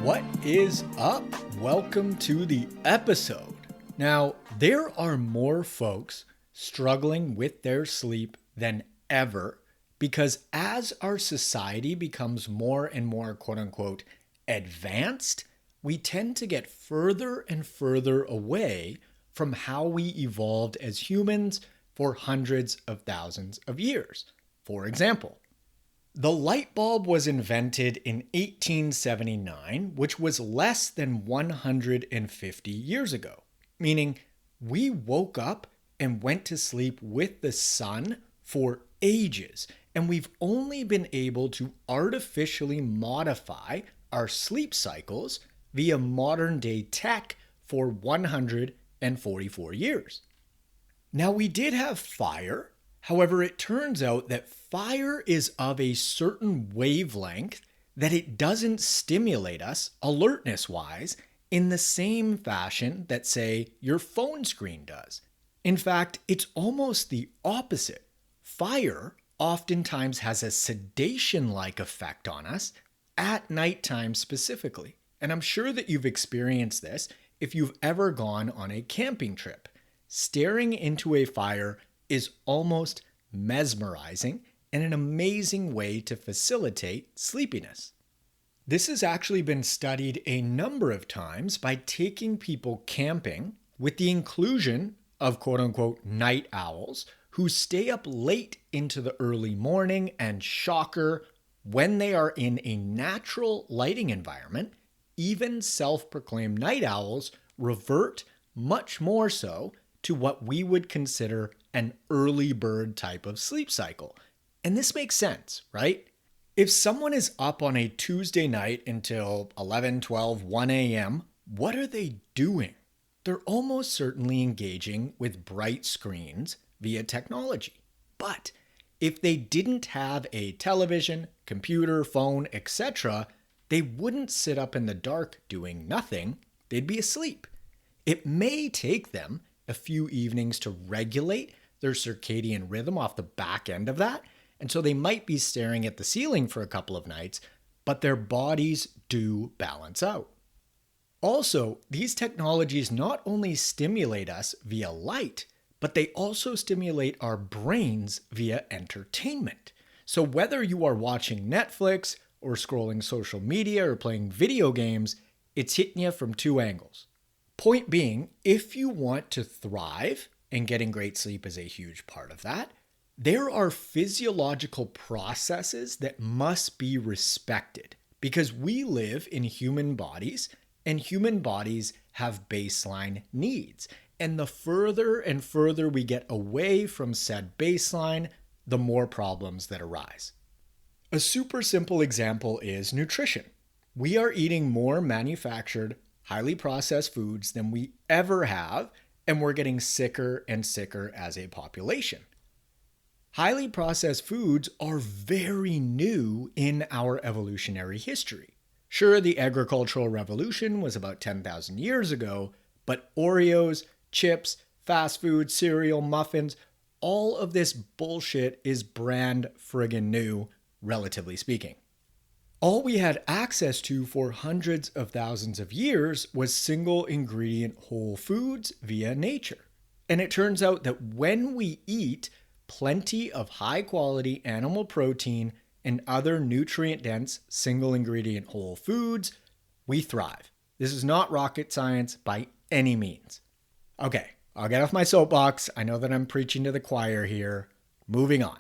What is up? Welcome to the episode. Now, there are more folks struggling with their sleep than ever because as our society becomes more and more quote unquote advanced, we tend to get further and further away from how we evolved as humans for hundreds of thousands of years. For example, the light bulb was invented in 1879, which was less than 150 years ago, meaning we woke up and went to sleep with the sun for ages, and we've only been able to artificially modify our sleep cycles via modern day tech for 144 years. Now, we did have fire. However, it turns out that fire is of a certain wavelength that it doesn't stimulate us alertness-wise in the same fashion that, say, your phone screen does. In fact, it's almost the opposite. Fire oftentimes has a sedation-like effect on us at nighttime specifically. And I'm sure that you've experienced this if you've ever gone on a camping trip. Staring into a fire is almost mesmerizing and an amazing way to facilitate sleepiness. This has actually been studied a number of times by taking people camping with the inclusion of quote-unquote night owls who stay up late into the early morning and shocker, when they are in a natural lighting environment, even self-proclaimed night owls revert much more so to what we would consider an early bird type of sleep cycle. And this makes sense, right? If someone is up on a Tuesday night until 11, 12, 1 a.m., what are they doing? They're almost certainly engaging with bright screens via technology. But if they didn't have a television, computer, phone, etc., they wouldn't sit up in the dark doing nothing. They'd be asleep. It may take them a few evenings to regulate their circadian rhythm off the back end of that. And so they might be staring at the ceiling for a couple of nights, but their bodies do balance out. Also, these technologies not only stimulate us via light, but they also stimulate our brains via entertainment. So whether you are watching Netflix or scrolling social media or playing video games, it's hitting you from two angles. Point being, if you want to thrive, and getting great sleep is a huge part of that, there are physiological processes that must be respected because we live in human bodies and human bodies have baseline needs. And the further and further we get away from said baseline, the more problems that arise. A super simple example is nutrition. We are eating more manufactured, highly processed foods than we ever have, and we're getting sicker and sicker as a population. Highly processed foods are very new in our evolutionary history. Sure, the agricultural revolution was about 10,000 years ago, but Oreos, chips, fast food, cereal, muffins, all of this bullshit is brand friggin' new, relatively speaking. All we had access to for hundreds of thousands of years was single ingredient whole foods via nature. And it turns out that when we eat plenty of high quality animal protein and other nutrient dense single ingredient whole foods, we thrive. This is not rocket science by any means. Okay, I'll get off my soapbox. I know that I'm preaching to the choir here. Moving on.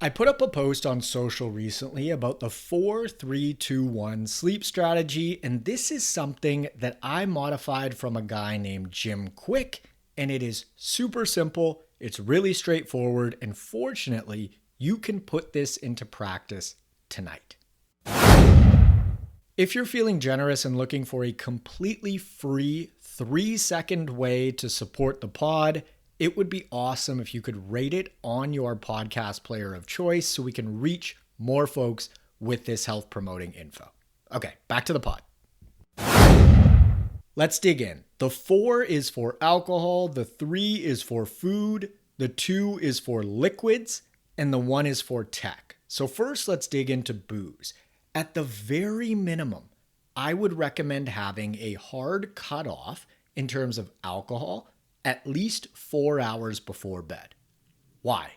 I put up a post on social recently about the 4-3-2-1 sleep strategy, and this is something that I modified from a guy named Jim Quick, and it is super simple, it's really straightforward, and fortunately, you can put this into practice tonight. If you're feeling generous and looking for a completely free 3-second way to support the pod, it would be awesome if you could rate it on your podcast player of choice so we can reach more folks with this health promoting info. Okay, back to the pod. Let's dig in. The 4 is for alcohol, the 3 is for food, the 2 is for liquids, and the 1 is for tech. So first, let's dig into booze. At the very minimum, I would recommend having a hard cutoff in terms of alcohol at least 4 hours before bed. Why?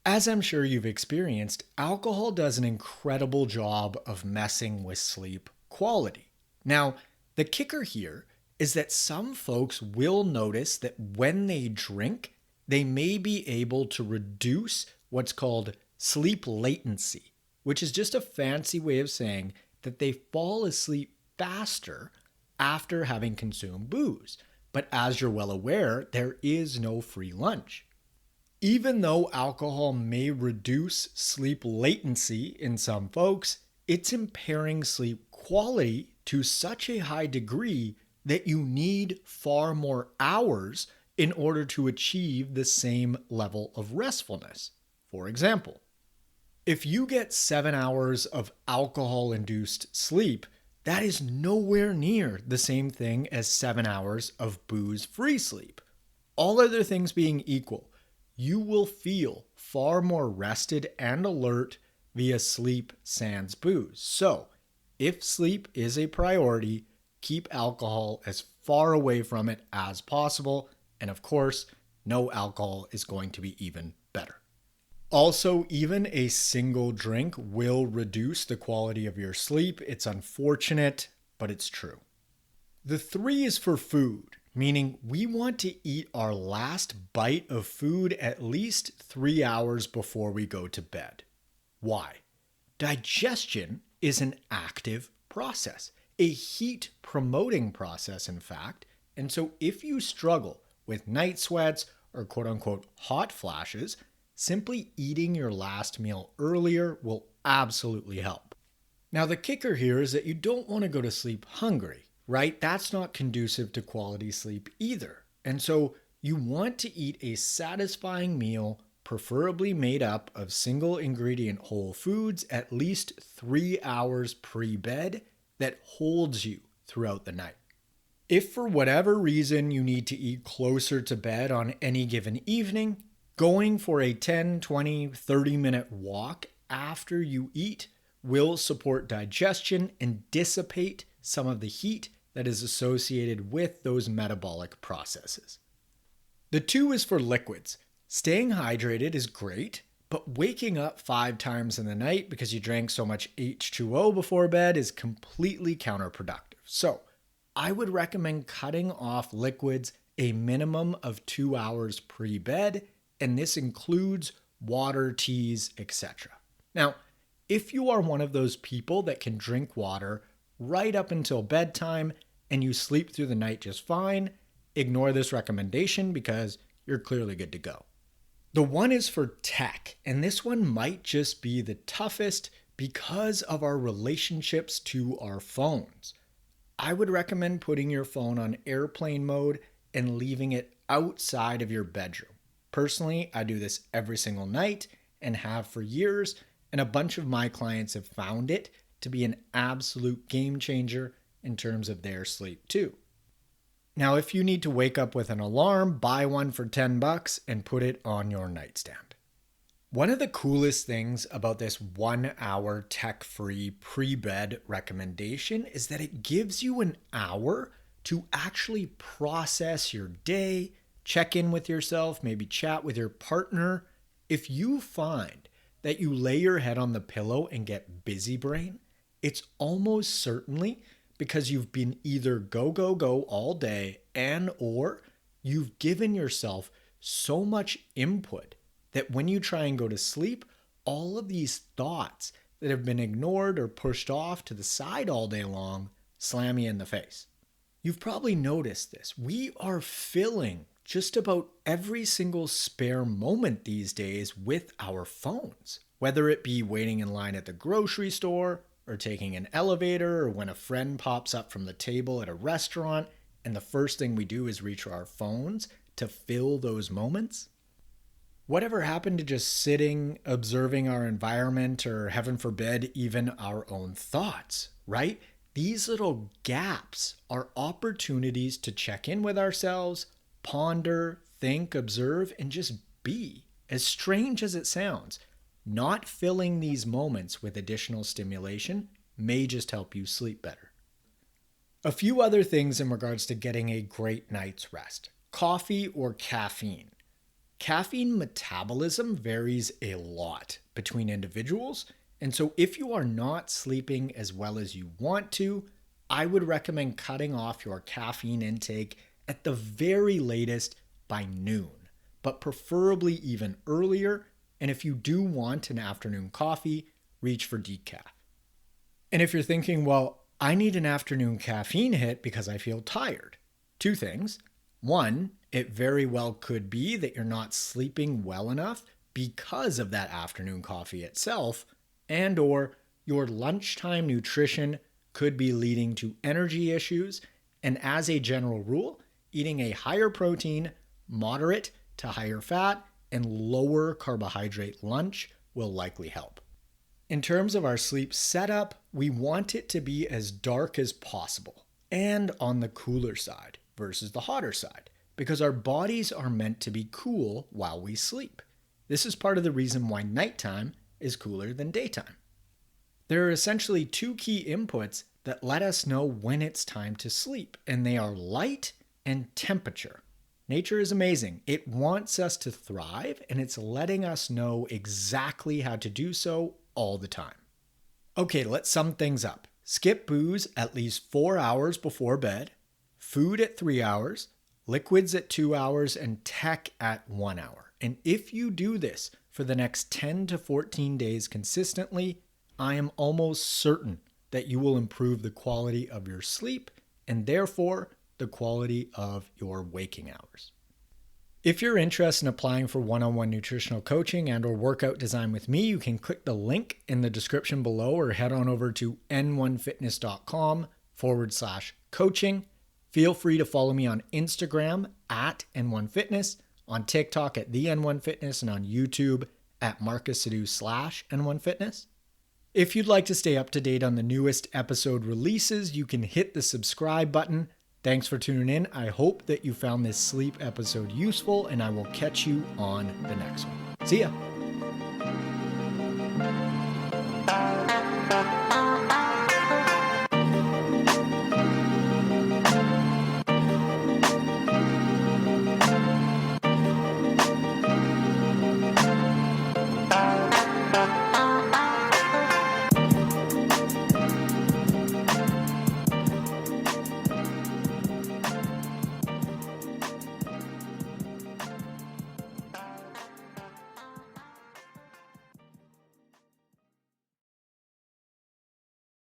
As I'm sure you've experienced, alcohol does an incredible job of messing with sleep quality. Now, the kicker here is that some folks will notice that when they drink, they may be able to reduce what's called sleep latency, which is just a fancy way of saying that they fall asleep faster after having consumed booze. But as you're well aware, there is no free lunch. Even though alcohol may reduce sleep latency in some folks, it's impairing sleep quality to such a high degree that you need far more hours in order to achieve the same level of restfulness. For example, if you get 7 hours of alcohol-induced sleep, that is nowhere near the same thing as 7 hours of booze-free sleep. All other things being equal, you will feel far more rested and alert via sleep sans booze. So, if sleep is a priority, keep alcohol as far away from it as possible. And of course, no alcohol is going to be even better. Also, even a single drink will reduce the quality of your sleep. It's unfortunate, but it's true. The 3 is for food, meaning we want to eat our last bite of food at least 3 hours before we go to bed. Why? Digestion is an active process, a heat promoting process, in fact. And so if you struggle with night sweats or quote unquote hot flashes, simply eating your last meal earlier will absolutely help. Now, the kicker here is that you don't want to go to sleep hungry, right? That's not conducive to quality sleep either. And so you want to eat a satisfying meal, preferably made up of single ingredient whole foods, at least 3 hours pre-bed, that holds you throughout the night. If for whatever reason you need to eat closer to bed on any given evening, going for a 10, 20, 30-minute walk after you eat will support digestion and dissipate some of the heat that is associated with those metabolic processes. The 2 is for liquids. Staying hydrated is great, but waking up 5 times in the night because you drank so much H2O before bed is completely counterproductive. So, I would recommend cutting off liquids a minimum of 2 hours pre-bed, and this includes water, teas, etc. Now, if you are one of those people that can drink water right up until bedtime and you sleep through the night just fine, ignore this recommendation because you're clearly good to go. The 1 is for tech, and this one might just be the toughest because of our relationships to our phones. I would recommend putting your phone on airplane mode and leaving it outside of your bedroom. Personally, I do this every single night and have for years, and a bunch of my clients have found it to be an absolute game changer in terms of their sleep too. Now, if you need to wake up with an alarm, buy one for $10 and put it on your nightstand. One of the coolest things about this 1 hour tech-free pre-bed recommendation is that it gives you an hour to actually process your day, check in with yourself, maybe chat with your partner. If you find that you lay your head on the pillow and get busy brain, it's almost certainly because you've been either go, go, go all day and or you've given yourself so much input that when you try and go to sleep, all of these thoughts that have been ignored or pushed off to the side all day long slam you in the face. You've probably noticed this. We are filling just about every single spare moment these days with our phones, whether it be waiting in line at the grocery store or taking an elevator or when a friend pops up from the table at a restaurant and the first thing we do is reach for our phones to fill those moments. Whatever happened to just sitting, observing our environment, or heaven forbid, even our own thoughts, right? These little gaps are opportunities to check in with ourselves, ponder, think, observe, and just be. As strange as it sounds, not filling these moments with additional stimulation may just help you sleep better. A few other things in regards to getting a great night's rest. Coffee or caffeine. Caffeine metabolism varies a lot between individuals, and so if you are not sleeping as well as you want to, I would recommend cutting off your caffeine intake at the very latest by noon, but preferably even earlier. And if you do want an afternoon coffee, reach for decaf. And if you're thinking, well, I need an afternoon caffeine hit because I feel tired. Two things. One, it very well could be that you're not sleeping well enough because of that afternoon coffee itself, and or your lunchtime nutrition could be leading to energy issues. And as a general rule, eating a higher protein, moderate to higher fat, and lower carbohydrate lunch will likely help. In terms of our sleep setup, we want it to be as dark as possible and on the cooler side versus the hotter side, because our bodies are meant to be cool while we sleep. This is part of the reason why nighttime is cooler than daytime. There are essentially two key inputs that let us know when it's time to sleep, and they are light and temperature. Nature is amazing. It wants us to thrive, and it's letting us know exactly how to do so all the time. Okay, let's sum things up. Skip booze at least 4 hours before bed, food at 3 hours, liquids at 2 hours, and tech at 1 hour. And if you do this for the next 10 to 14 days consistently, I am almost certain that you will improve the quality of your sleep and therefore the quality of your waking hours. If you're interested in applying for one-on-one nutritional coaching and or workout design with me, you can click the link in the description below or head on over to n1fitness.com/coaching. Feel free to follow me on Instagram at N1Fitness, on TikTok at the N1Fitness, and on YouTube at Marcus Sadu/N1Fitness. If you'd like to stay up to date on the newest episode releases, you can hit the subscribe button. Thanks for tuning in. I hope that you found this sleep episode useful, and I will catch you on the next one. See ya.